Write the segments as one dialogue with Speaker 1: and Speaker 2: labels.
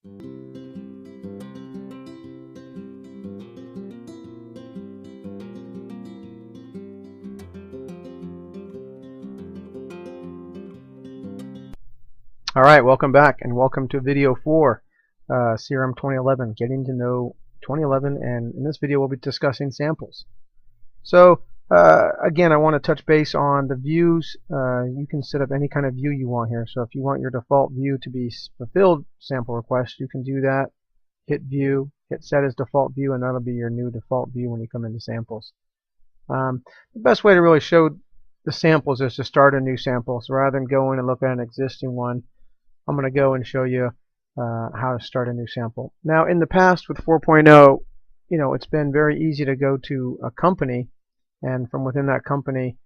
Speaker 1: Alright, welcome back and welcome to video 4, CRM 2011, getting to know 2011, and in this video we'll be discussing samples. So again, I want to touch base on the views. You can set up any kind of view you want here. So if you want your default view to be fulfilled sample request, you can do that. Hit view, hit set as default view, and that'll be your new default view when you come into samples. The best way to really show the samples is to start a new sample. So rather than going and look at an existing one, I'm going to go and show you how to start a new sample. Now, in the past with 4.0, it's been very easy to go to a company and from within that company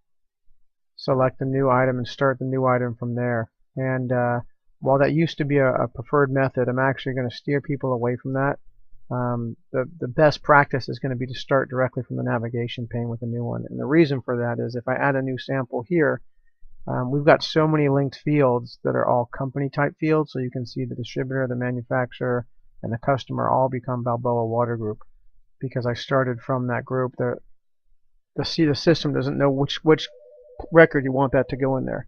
Speaker 1: select a new item and start the new item from there. And while that used to be a preferred method, I'm actually going to steer people away from that. The best practice is going to be to start directly from the navigation pane with a new one. And the reason for that is if I add a new sample here, we've got so many linked fields that are all company type fields, so you can see the distributor, the manufacturer, and the customer all become Balboa Water Group because I started from that group. The system doesn't know which record you want that to go in there.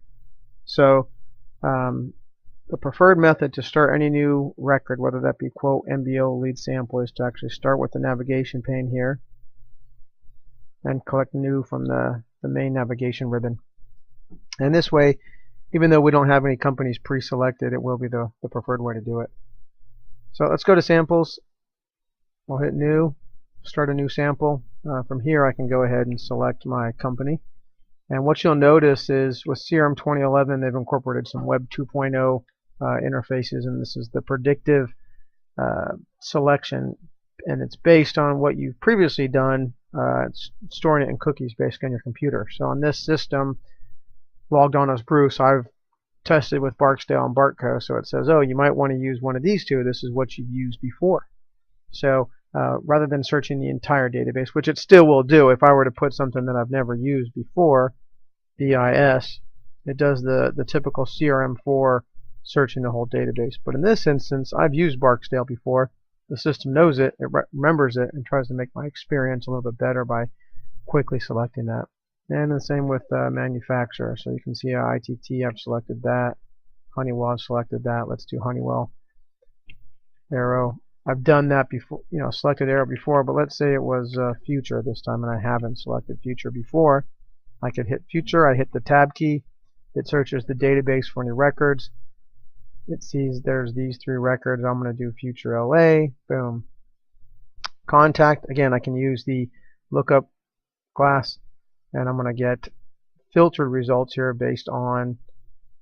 Speaker 1: So the preferred method to start any new record, whether that be quote MBO lead sample, is to actually start with the navigation pane here and collect new from the main navigation ribbon. And this way, even though we don't have any companies pre-selected, it will be the preferred way to do it. So let's go to samples. We'll hit new, start a new sample. From here I can go ahead and select my company. And what you'll notice is with CRM 2011 they've incorporated some Web 2.0 interfaces, and this is the predictive selection, and it's based on what you've previously done. It's storing it in cookies basically on your computer. So on this system, logged on as Bruce, I've tested with Barksdale and Bartco, so it says, oh, you might want to use one of these two. This is what you've used before. So rather than searching the entire database, which it still will do, if I were to put something that I've never used before, BIS, it does the typical CRM4 searching the whole database. But in this instance, I've used Barksdale before. The system knows it, it remembers it, and tries to make my experience a little bit better by quickly selecting that. And the same with manufacturer. So you can see ITT, I've selected that. Honeywell, I've selected that. Let's do Honeywell. Arrow, I've done that before, selected Arrow before, but let's say it was Future this time and I haven't selected Future before. I could hit Future, I hit the tab key, it searches the database for any records. It sees there's these 3 records. I'm going to do Future LA, boom. Contact, again, I can use the lookup class, and I'm going to get filtered results here based on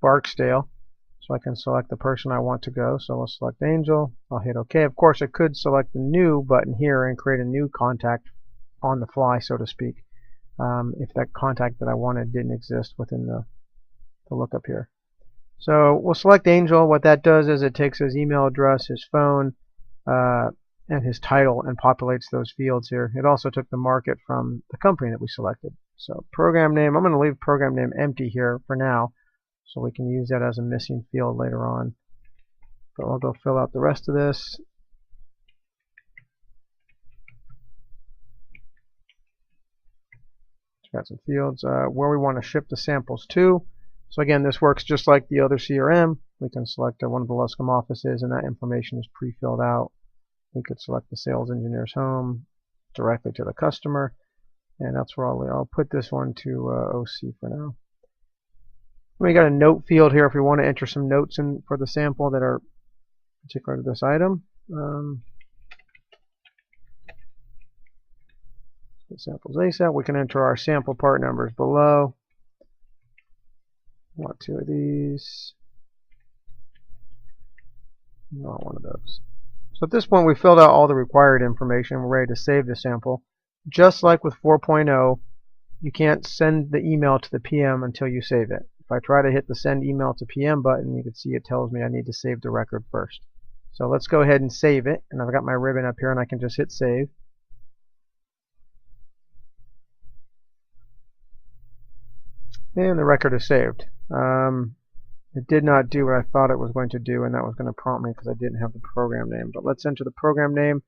Speaker 1: Barksdale. So I can select the person I want to go. So I'll select Angel. I'll hit OK. Of course, I could select the new button here and create a new contact on the fly, so to speak, if that contact that I wanted didn't exist within the lookup here. So we'll select Angel. What that does is it takes his email address, his phone, and his title and populates those fields here. It also took the market from the company that we selected. So program name, I'm going to leave program name empty here for now, so we can use that as a missing field later on. But I'll go fill out the rest of this. Got some fields where we want to ship the samples to. So again, this works just like the other CRM. We can select one of the Luscombe offices, and that information is pre-filled out. We could select the sales engineer's home directly to the customer. And that's where I'll put this one to OC for now. We got a note field here if we want to enter some notes in for the sample that are particular to this item. Samples ASAP. We can enter our sample part numbers below. I want 2 of these. Not one of those. So at this point, we filled out all the required information. We're ready to save the sample. Just like with 4.0, you can't send the email to the PM until you save it. If I try to hit the send email to PM button, you can see it tells me I need to save the record first. So let's go ahead and save it. And I've got my ribbon up here, and I can just hit save. And the record is saved. It did not do what I thought it was going to do, and that was going to prompt me because I didn't have the program name. But let's enter the program name.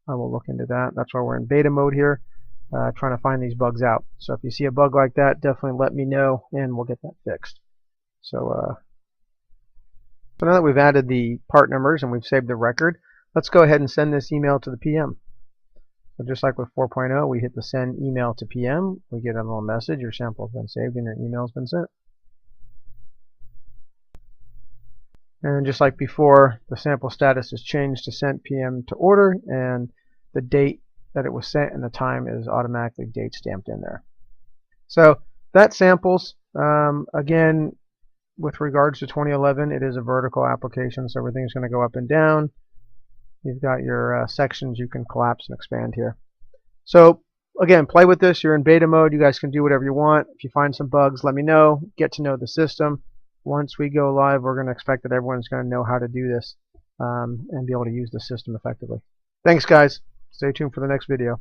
Speaker 1: I will look into that. That's why we're in beta mode here, trying to find these bugs out. So if you see a bug like that, definitely let me know, and we'll get that fixed. So now that we've added the part numbers and we've saved the record, let's go ahead and send this email to the PM. So just like with 4.0, we hit the send email to PM. We get a little message, your sample has been saved and your email has been sent. And just like before, the sample status is changed to sent PM to order, and the date that it was sent and the time is automatically date stamped in there. So that's samples. Again, with regards to 2011, it is a vertical application, so everything's going to go up and down. You've got your sections you can collapse and expand here. So again, play with this. You're in beta mode. You guys can do whatever you want. If you find some bugs, let me know. Get to know the system. Once we go live, we're going to expect that everyone's going to know how to do this and be able to use the system effectively. Thanks, guys. Stay tuned for the next video.